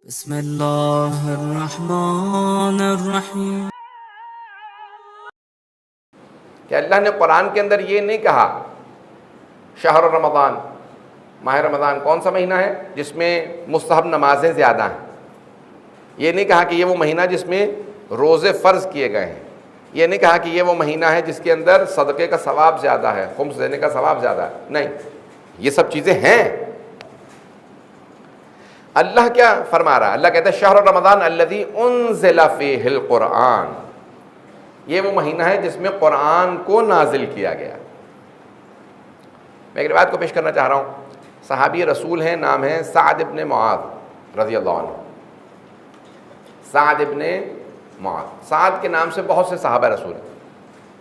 بسم اللہ الرحمن الرحیم۔ کہ اللہ نے قرآن کے اندر یہ نہیں کہا شہر رمضان، ماہ رمضان کون سا مہینہ ہے جس میں مستحب نمازیں زیادہ ہیں، یہ نہیں کہا کہ یہ وہ مہینہ جس میں روزے فرض کیے گئے ہیں، یہ نہیں کہا کہ یہ وہ مہینہ ہے جس کے اندر صدقے کا ثواب زیادہ ہے، خمس دینے کا ثواب زیادہ ہے، نہیں، یہ سب چیزیں ہیں۔ اللہ کیا فرما رہا ہے؟ اللہ کہتا ہے شہر رمضان الذی انزل فیہ القرآن، یہ وہ مہینہ ہے جس میں قرآن کو نازل کیا گیا۔ میں ایک روایت کو پیش کرنا چاہ رہا ہوں، صحابی رسول ہیں، نام ہے سعد ابن معاذ رضی اللہ عنہ۔ سعد ابن معاذ، سعد کے نام سے بہت سے صحابہ رسول ہیں،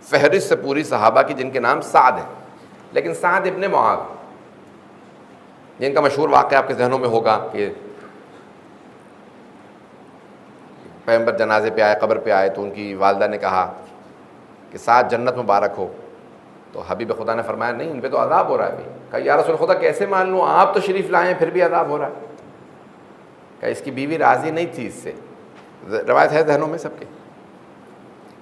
فہرست سے پوری صحابہ کی جن کے نام سعد ہیں، لیکن سعد ابن معاذ جن کا مشہور واقعہ آپ کے ذہنوں میں ہوگا کہ پیغمبر جنازے پہ آئے، قبر پہ آئے تو ان کی والدہ نے کہا کہ سعد جنت مبارک ہو، تو حبیب خدا نے فرمایا نہیں، ان پہ تو عذاب ہو رہا ہے ابھی۔ کہا یا رسول خدا کیسے مان لوں، آپ تو شریف لائے ہیں پھر بھی عذاب ہو رہا ہے۔ کہ اس کی بیوی راضی نہیں تھی اس سے، روایت ہے ذہنوں میں سب کے،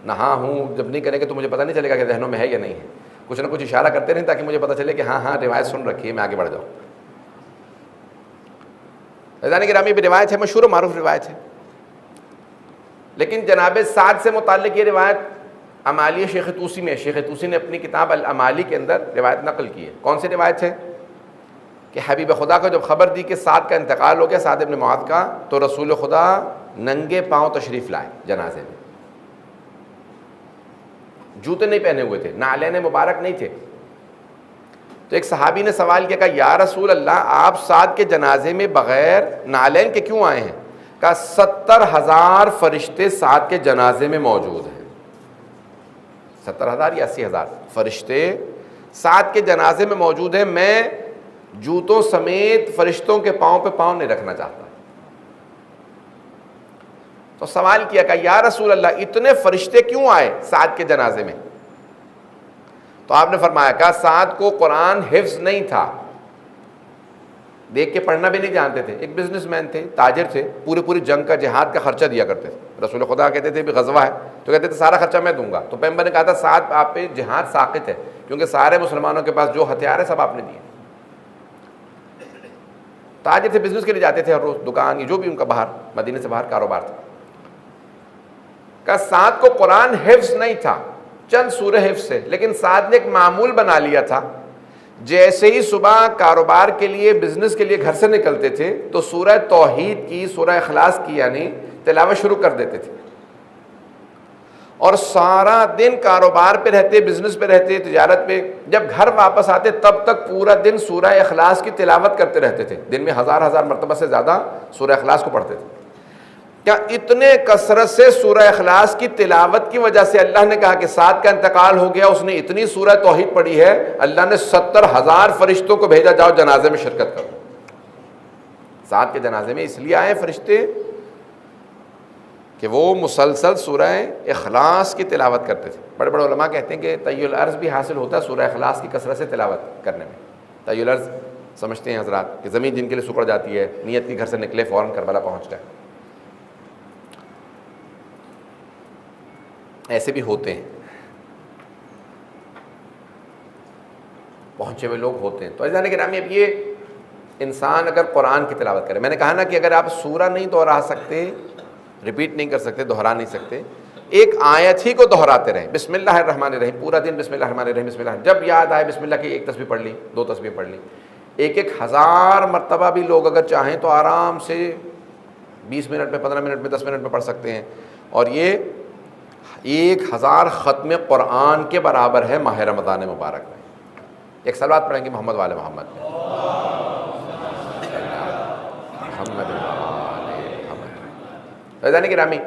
نہاں ہوں جب نہیں کریں گے تو مجھے پتہ نہیں چلے گا کہ ذہنوں میں ہے یا نہیں ہے، کچھ نہ کچھ اشارہ کرتے رہیں تاکہ مجھے پتہ چلے کہ ہاں ہاں روایت سن رکھی ہے، میں آگے بڑھ جاؤں۔ عزیزان گرامی بھی روایت ہے، مشہور و معروف روایت ہے، لیکن جناب سعد سے متعلق یہ روایت امالی شیخ طوسی میں، شیخ طوسی نے اپنی کتاب الامالی کے اندر روایت نقل کی ہے۔ کون سی روایت ہے؟ کہ حبیب خدا کو جب خبر دی کہ سعد کا انتقال ہو گیا، سعد ابن معاذ کا، تو رسول خدا ننگے پاؤں تشریف لائے جنازے میں، جوتے نہیں پہنے ہوئے تھے، نعلین مبارک نہیں تھے۔ تو ایک صحابی نے سوال کیا، کہا یا رسول اللہ آپ سعد کے جنازے میں بغیر نعلین کے کیوں آئے ہیں؟ کہا 70,000 فرشتے سعد کے جنازے میں موجود ہیں، 70,000 یا 80,000 فرشتے سعد کے جنازے میں موجود ہیں، میں جوتوں سمیت فرشتوں کے پاؤں پہ پاؤں نہیں رکھنا چاہتا۔ تو سوال کیا کہ یا رسول اللہ اتنے فرشتے کیوں آئے سعد کے جنازے میں؟ تو آپ نے فرمایا کہ سعد کو قرآن حفظ نہیں تھا، دیکھ کے پڑھنا بھی نہیں جانتے تھے، ایک بزنس مین تھے، تاجر تھے، پوری جنگ کا جہاد کا خرچہ دیا کرتے تھے۔ رسول خدا کہتے تھے بھی غزوہ ہے تو کہتے تھے سارا خرچہ میں دوں گا، تو پیغمبر نے کہا تھا سعد آپ پہ جہاد ساقط ہے، کیونکہ سارے مسلمانوں کے پاس جو ہتھیار ہے سب آپ نے دیے۔ تاجر تھے، بزنس کے لیے جاتے تھے ہر روز، دکان جو بھی ان کا باہر مدینے سے باہر کاروبار تھا۔ کہ سعد کو قرآن حفظ نہیں تھا، چند سورہ حفظ سے، لیکن سعد نے ایک معمول بنا لیا تھا، جیسے ہی صبح کاروبار کے لیے بزنس کے لیے گھر سے نکلتے تھے تو سورہ توحید کی، سورہ اخلاص کی یعنی تلاوت شروع کر دیتے تھے، اور سارا دن کاروبار پہ رہتے، بزنس پہ رہتے، تجارت پہ، جب گھر واپس آتے تب تک پورا دن سورہ اخلاص کی تلاوت کرتے رہتے تھے، دن میں ہزار مرتبہ سے زیادہ سورہ اخلاص کو پڑھتے تھے۔ کیا اتنے کثرت سے سورہ اخلاص کی تلاوت کی وجہ سے اللہ نے کہا کہ سعد کا انتقال ہو گیا، اس نے اتنی سورہ توحید پڑھی ہے، اللہ نے 70,000 فرشتوں کو بھیجا جاؤ جنازے میں شرکت کرو۔ سعد کے جنازے میں اس لیے آئے فرشتے کہ وہ مسلسل سورہ اخلاص کی تلاوت کرتے تھے۔ بڑے بڑے علماء کہتے ہیں کہ طی الارض بھی حاصل ہوتا ہے سورہ اخلاص کی کثرت سے تلاوت کرنے میں۔ طی الارض سمجھتے ہیں حضرات کہ زمین جن کے لیے سکڑ جاتی ہے، نیت کی گھر سے نکلے فوراً کربلا پہنچ گئے، ایسے بھی ہوتے ہیں، پہنچے ہوئے لوگ ہوتے ہیں۔ تو عزیزان گرامی اب یہ انسان اگر قرآن کی تلاوت کرے، میں نے کہا نا کہ اگر آپ سورہ نہیں دہرا سکتے، ریپیٹ نہیں کر سکتے، دہرا نہیں سکتے، ایک آیت ہی کو دہراتے رہیں، بسم اللہ الرحمن الرحیم، پورا دن بسم اللہ الرحمن الرحیم، بسم اللہ، جب یاد آئے بسم اللہ کی ایک تسبیح پڑھ لی، 2 تسبیح پڑھ لی، 1,000 مرتبہ بھی لوگ اگر چاہیں تو آرام سے 20 منٹ میں، 15 منٹ میں، 10 منٹ میں پڑھ سکتے ہیں، اور یہ 1,000 ختم قرآن کے برابر ہے ماہ رمضان مبارک میں۔ ایک صلوات پڑھیں گے محمد والے محمد میں، محمد عزیزان گرامی،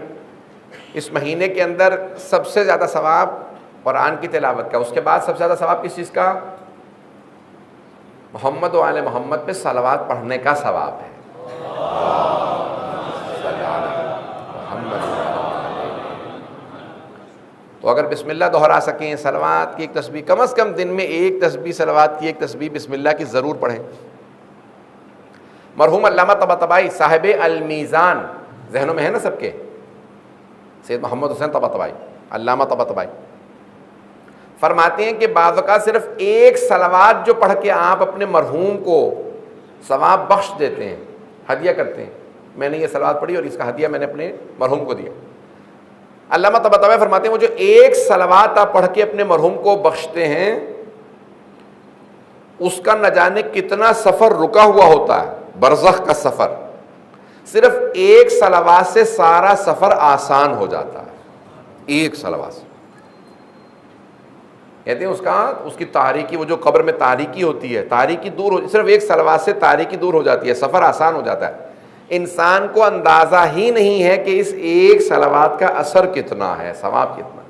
اس مہینے کے اندر سب سے زیادہ ثواب قرآن کی تلاوت کا، اس کے بعد سب سے زیادہ ثواب کس چیز کا؟ محمد و آل محمد پہ صلوات پڑھنے کا ثواب ہے۔ تو اگر بسم اللہ دہرا سکیں، صلوات کی ایک تسبیح، کم از کم دن میں ایک تسبیح صلوات کی، ایک تسبیح بسم اللہ کی ضرور پڑھیں۔ مرحوم علامہ طباطبائی صاحب المیزان، ذہنوں میں ہے نا سب کے، سید محمد حسین طباطبائی، علامہ طباطبائی، فرماتے ہیں کہ بعض اوقات صرف ایک صلوات جو پڑھ کے آپ اپنے مرحوم کو ثواب بخش دیتے ہیں، ہدیہ کرتے ہیں، میں نے یہ صلوات پڑھی اور اس کا ہدیہ میں نے اپنے مرحوم کو دیا۔ علامہ طباطبائی فرماتے ہیں وہ جو ایک صلوات آپ پڑھ کے اپنے مرحوم کو بخشتے ہیں، اس کا نہ جانے کتنا سفر رکا ہوا ہوتا ہے، برزخ کا سفر، صرف ایک صلوات سے سارا سفر آسان ہو جاتا ہے، ایک صلوات سے۔ کہتے ہیں اس کی تاریکی، وہ جو قبر میں تاریکی ہوتی ہے، تاریکی دور ہو، صرف ایک صلوات سے تاریکی دور ہو جاتی ہے، سفر آسان ہو جاتا ہے۔ انسان کو اندازہ ہی نہیں ہے کہ اس ایک صلوات کا اثر کتنا ہے، ثواب کتنا ہے۔